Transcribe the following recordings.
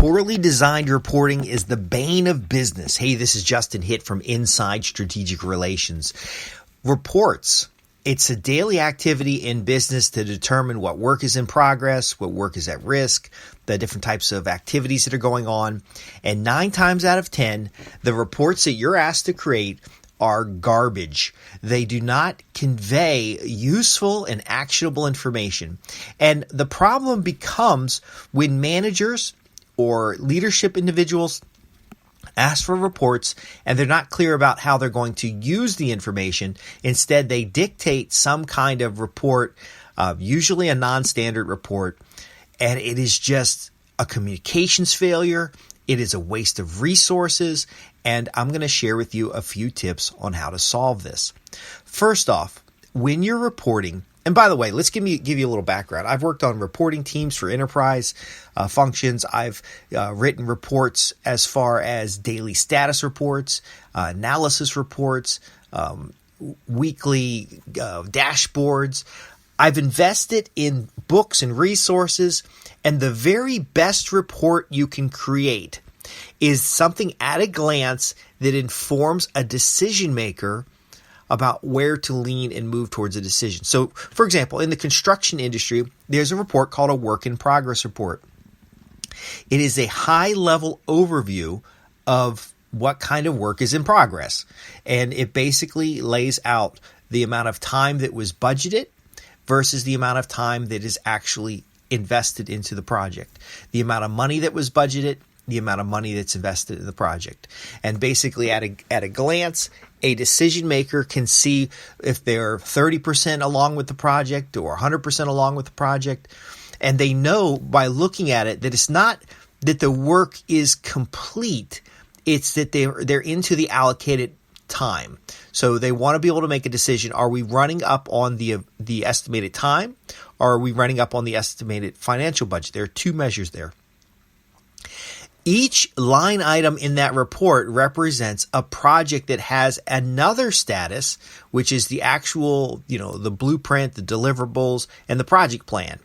Poorly designed reporting is the bane of business. Hey, this is Justin Hitt from Inside Strategic Relations. Reports. It's a daily activity in business to determine what work is in progress, what work is at risk, the different types of activities that are going on. And 9 times out of 10, the reports that you're asked to create are garbage. They do not convey useful and actionable information. And the problem becomes when managers or leadership individuals ask for reports and they're not clear about how they're going to use the information. Instead, they dictate some kind of report, usually a non-standard report, and it is just a communications failure. It is a waste of resources, and I'm going to share with you a few tips on how to solve this. First off, when you're reporting, and by the way, let's give you a little background. I've worked on reporting teams for enterprise functions. I've written reports as far as daily status reports, analysis reports, weekly dashboards. I've invested in books and resources, and the very best report you can create is something at a glance that informs a decision maker about where to lean and move towards a decision. So, for example, in the construction industry, there's a report called a work in progress report. It is a high-level overview of what kind of work is in progress, and it basically lays out the amount of time that was budgeted versus the amount of time that is actually invested into the project, the amount of money that was budgeted, the amount of money that's invested in the project. And basically at a glance, a decision maker can see if they're 30% along with the project or 100% along with the project. And they know by looking at it that it's not that the work is complete, it's that they're into the allocated time. So they want to be able to make a decision. Are we running up on the estimated time, or are we running up on the estimated financial budget? There are 2 measures there. Each line item in that report represents a project that has another status, which is the actual, the blueprint, the deliverables, and the project plan.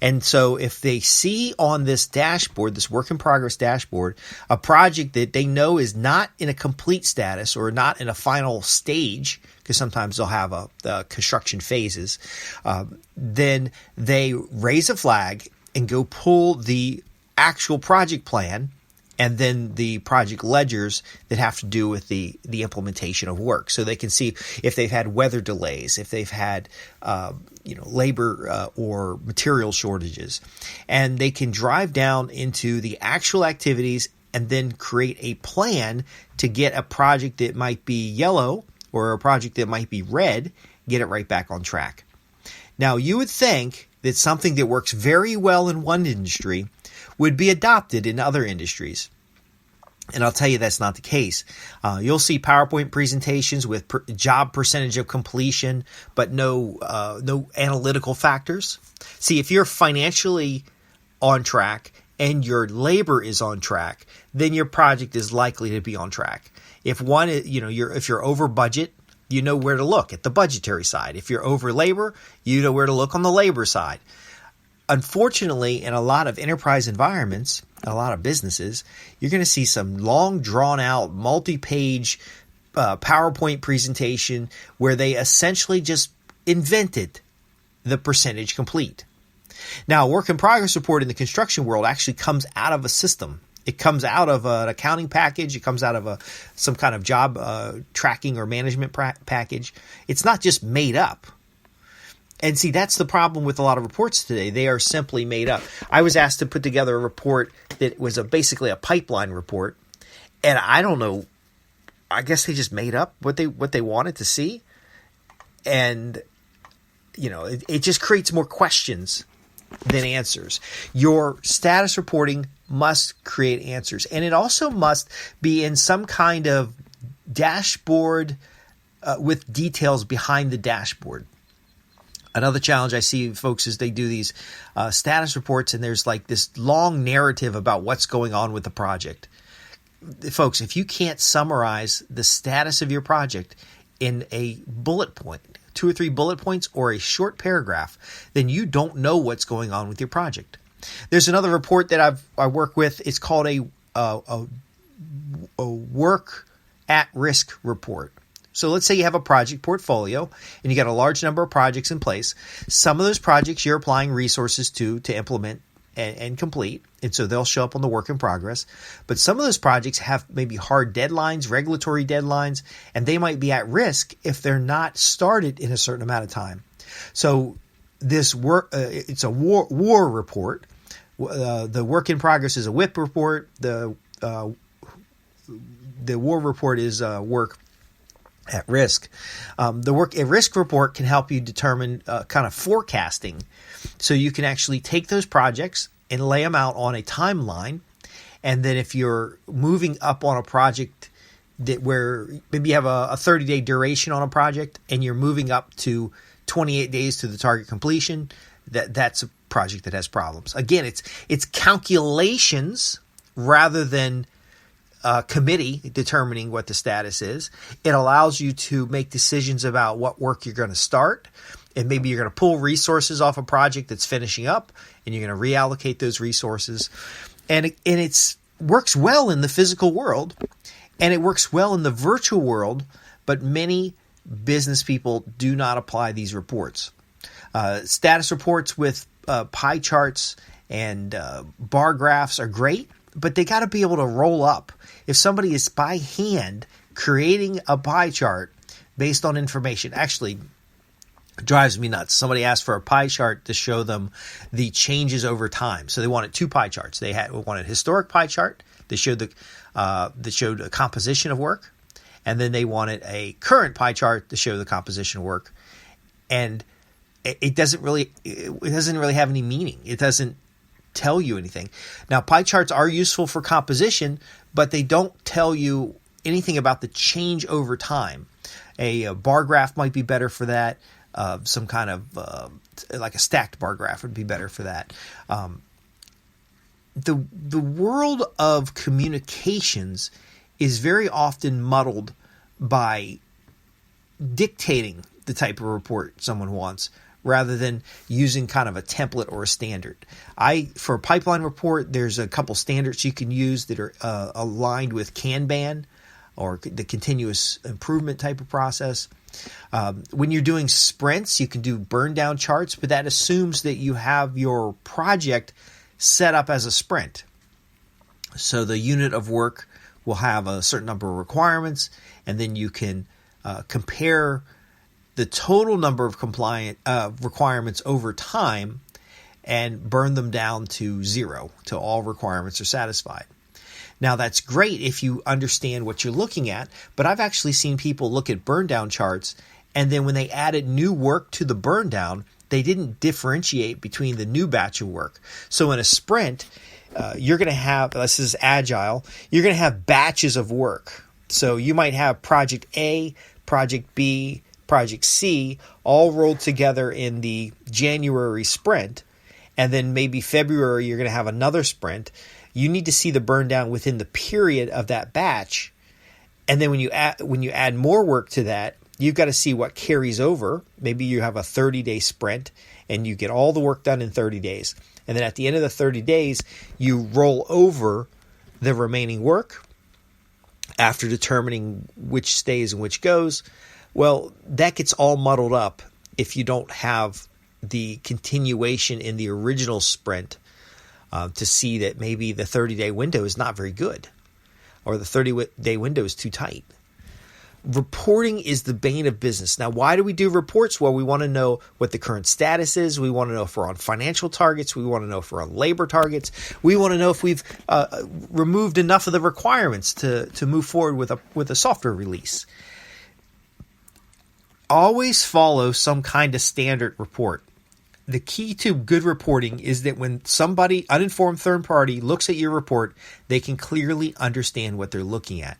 And so if they see on this dashboard, this work in progress dashboard, a project that they know is not in a complete status or not in a final stage, because sometimes they'll have construction phases, then they raise a flag and go pull the actual project plan and then the project ledgers that have to do with the implementation of work. So they can see if they've had weather delays, if they've had labor or material shortages, and they can drive down into the actual activities and then create a plan to get a project that might be yellow or a project that might be red, get it right back on track. Now, you would think that something that works very well in one industry would be adopted in other industries. And I'll tell you that's not the case. You'll see PowerPoint presentations with job percentage of completion, but no analytical factors. See, if you're financially on track and your labor is on track, then your project is likely to be on track. If you're over budget, you know where to look at the budgetary side. If you're over labor, you know where to look on the labor side. Unfortunately, in a lot of enterprise environments, a lot of businesses, you're going to see some long, drawn-out, multi-page PowerPoint presentation where they essentially just invented the percentage complete. Now, a work in progress report in the construction world actually comes out of a system. It comes out of an accounting package. It comes out of some kind of job tracking or management package. It's not just made up. And see, that's the problem with a lot of reports today. They are simply made up. I was asked to put together a report that was basically a pipeline report, and I don't know. I guess they just made up what they wanted to see, and it just creates more questions than answers. Your status reporting must create answers, and it also must be in some kind of dashboard with details behind the dashboard. Another challenge I see, folks, is they do these status reports, and there's like this long narrative about what's going on with the project. Folks, if you can't summarize the status of your project in a bullet point, 2 or 3 bullet points or a short paragraph, then you don't know what's going on with your project. There's another report that I work with. It's called a work at risk report. So let's say you have a project portfolio and you got a large number of projects in place. Some of those projects you're applying resources to implement and complete. And so they'll show up on the work in progress. But some of those projects have maybe hard deadlines, regulatory deadlines, and they might be at risk if they're not started in a certain amount of time. So this work, it's a war report. The work in progress is a WIP report. The war report is work at risk. The work at risk report can help you determine kind of forecasting. So you can actually take those projects and lay them out on a timeline. And then if you're moving up on a project where maybe you have a 30-day duration on a project and you're moving up to 28 days to the target completion, that's a project that has problems. Again, it's calculations rather than committee determining what the status is. It allows you to make decisions about what work you're going to start, and maybe you're going to pull resources off a project that's finishing up, and you're going to reallocate those resources. And it works well in the physical world, and it works well in the virtual world, but many business people do not apply these reports. Status reports with pie charts and bar graphs are great, but they got to be able to roll up. If somebody is by hand creating a pie chart based on information, actually drives me nuts. Somebody asked for a pie chart to show them the changes over time. So they wanted two pie charts. They wanted a historic pie chart that showed a composition of work, and then they wanted a current pie chart to show the composition of work. And it doesn't really have any meaning. It doesn't tell you anything. Now, pie charts are useful for composition, but they don't tell you anything about the change over time. A bar graph might be better for that. Some kind of like a stacked bar graph would be better for that. The world of communications is very often muddled by dictating the type of report someone wants, rather than using kind of a template or a standard. For a pipeline report, there's a couple standards you can use that are aligned with Kanban, or the continuous improvement type of process. When you're doing sprints, you can do burn down charts, but that assumes that you have your project set up as a sprint. So the unit of work will have a certain number of requirements, and then you can compare the total number of compliant requirements over time and burn them down to zero, till all requirements are satisfied. Now, that's great if you understand what you're looking at, but I've actually seen people look at burn down charts, and then when they added new work to the burn down, they didn't differentiate between the new batch of work. So in a sprint, you're going to have, this is agile, you're going to have batches of work. So you might have project A, project B, project C all rolled together in the January sprint, and then maybe February you're going to have another sprint. You need to see the burn down within the period of that batch, and then when you add more work to that, you've got to see what carries over. Maybe you have a 30-day sprint and you get all the work done in 30 days, and then at the end of the 30 days you roll over the remaining work after determining which stays and which goes. Well, that gets all muddled up if you don't have the continuation in the original sprint to see that maybe the 30-day window is not very good, or the 30-day window is too tight. Reporting is the bane of business. Now, why do we do reports? Well, we want to know what the current status is. We want to know if we're on financial targets. We want to know if we're on labor targets. We want to know if we've removed enough of the requirements to move forward with a software release. Always follow some kind of standard report. The key to good reporting is that when somebody, uninformed third party, looks at your report, they can clearly understand what they're looking at.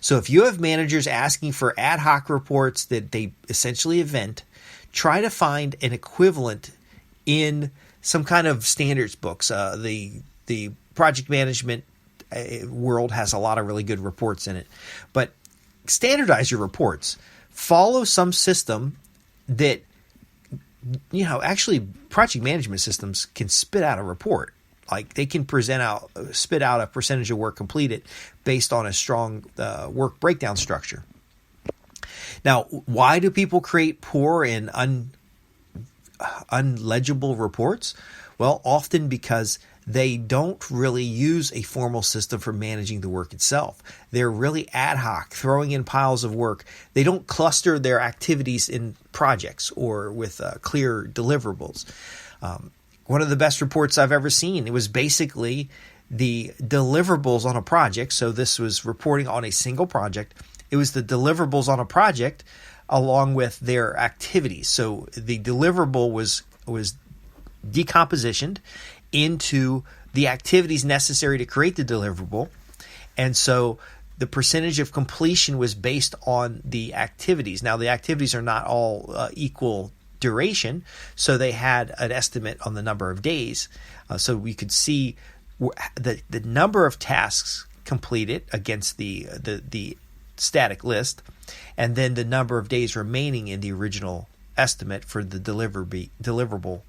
So if you have managers asking for ad hoc reports that they essentially invent, try to find an equivalent in some kind of standards books. The project management world has a lot of really good reports in it. But standardize your reports. Follow some system that, actually project management systems can spit out a report. Like they can spit out a percentage of work completed based on a strong work breakdown structure. Now, why do people create poor and unlegible reports? Well, often because they don't really use a formal system for managing the work itself. They're really ad hoc, throwing in piles of work. They don't cluster their activities in projects or with clear deliverables. One of the best reports I've ever seen, it was basically the deliverables on a project. So this was reporting on a single project. It was the deliverables on a project along with their activities. So the deliverable was decompositioned into the activities necessary to create the deliverable. And so the percentage of completion was based on the activities. Now, the activities are not all equal duration, so they had an estimate on the number of days. So we could see the number of tasks completed against the static list, and then the number of days remaining in the original estimate for the deliverable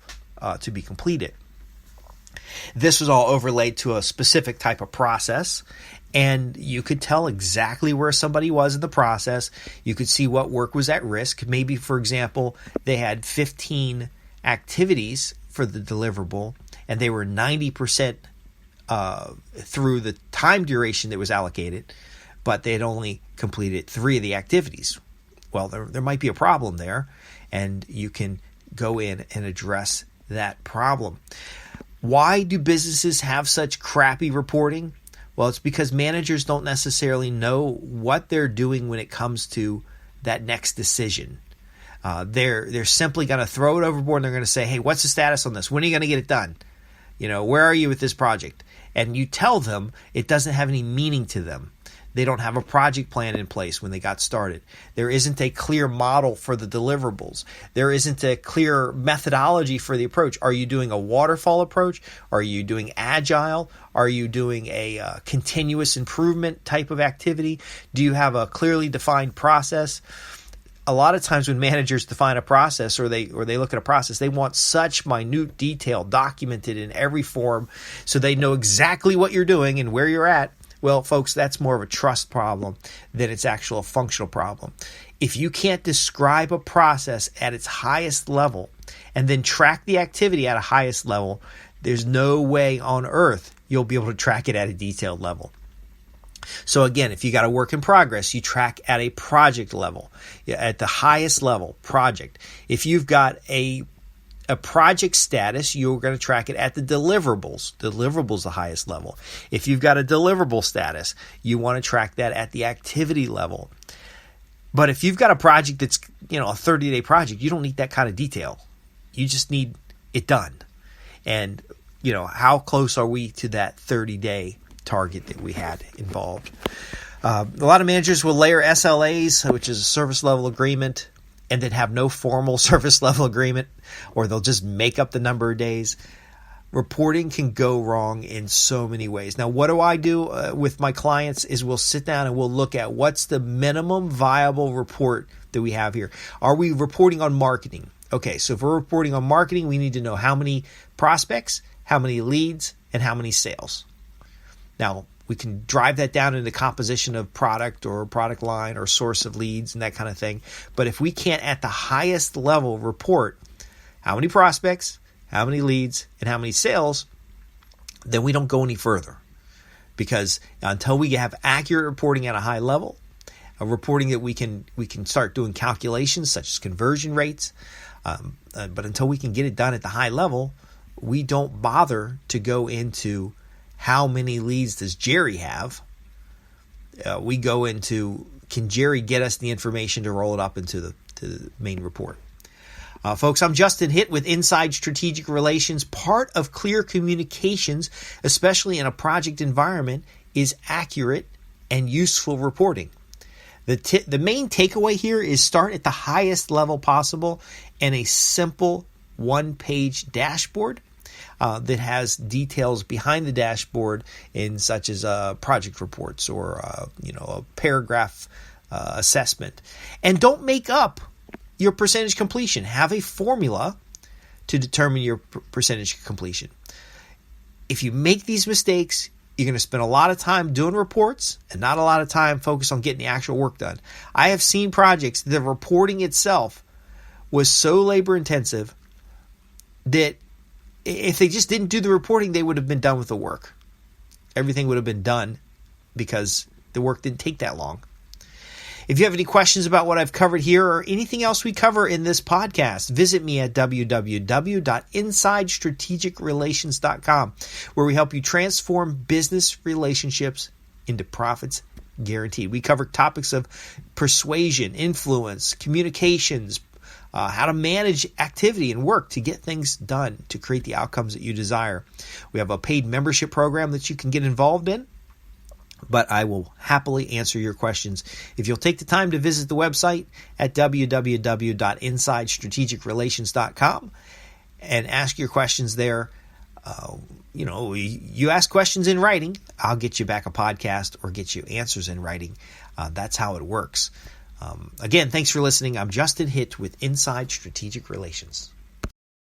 to be completed. This was all overlaid to a specific type of process, and you could tell exactly where somebody was in the process. You could see what work was at risk. Maybe, for example, they had 15 activities for the deliverable, and they were 90% through the time duration that was allocated, but they had only completed 3 of the activities. Well, there might be a problem there, and you can go in and address that problem. Why do businesses have such crappy reporting? Well, it's because managers don't necessarily know what they're doing when it comes to that next decision. They're simply going to throw it overboard, and they're going to say, hey, what's the status on this? When are you going to get it done? Where are you with this project? And you tell them it doesn't have any meaning to them. They don't have a project plan in place when they got started. There isn't a clear model for the deliverables. There isn't a clear methodology for the approach. Are you doing a waterfall approach? Are you doing agile? Are you doing a continuous improvement type of activity? Do you have a clearly defined process? A lot of times when managers define a process or they look at a process, they want such minute detail documented in every form so they know exactly what you're doing and where you're at. Well, folks, that's more of a trust problem than it's actual functional problem. If you can't describe a process at its highest level and then track the activity at a highest level, there's no way on earth you'll be able to track it at a detailed level. So again, if you got a work in progress, you track at a project level, at the highest level, project. If you've got a project status, you're going to track it at the deliverables. Deliverables the highest level. If you've got a deliverable status, you want to track that at the activity level. But if you've got a project that's, a 30-day project, you don't need that kind of detail. You just need it done. And, how close are we to that 30-day target that we had involved? A lot of managers will layer SLAs, which is a service level agreement, and then have no formal service level agreement, or they'll just make up the number of days. Reporting can go wrong in so many ways. Now, what do I do with my clients is we'll sit down and we'll look at what's the minimum viable report that we have here. Are we reporting on marketing? Okay, so if we're reporting on marketing, we need to know how many prospects, how many leads, and how many sales. Now, we can drive that down into composition of product or product line or source of leads and that kind of thing. But if we can't at the highest level report how many prospects, how many leads, and how many sales, then we don't go any further. Because until we have accurate reporting at a high level, a reporting that we can start doing calculations such as conversion rates, but until we can get it done at the high level, we don't bother to go into how many leads does Jerry have. We go into, can Jerry get us the information to roll it up into the main report? Folks, I'm Justin Hitt with Inside Strategic Relations. Part of clear communications, especially in a project environment, is accurate and useful reporting. The main takeaway here is start at the highest level possible and a simple one-page dashboard that has details behind the dashboard in such as project reports or a paragraph assessment. And don't make up your percentage completion. Have a formula to determine your percentage completion. if you make these mistakes, you're going to spend a lot of time doing reports and not a lot of time focused on getting the actual work done. I have seen projects, the reporting itself was so labor intensive that if they just didn't do the reporting, they would have been done with the work. Everything would have been done because the work didn't take that long. If you have any questions about what I've covered here or anything else we cover in this podcast, visit me at www.insidestrategicrelations.com, where we help you transform business relationships into profits guaranteed. We cover topics of persuasion, influence, communications, how to manage activity and work to get things done to create the outcomes that you desire. We have a paid membership program that you can get involved in, but I will happily answer your questions if you'll take the time to visit the website at www.insidestrategicrelations.com and ask your questions there. You ask questions in writing, I'll get you back a podcast or get you answers in writing. That's how it works. Again, thanks for listening. I'm Justin Hitt with Inside Strategic Relations.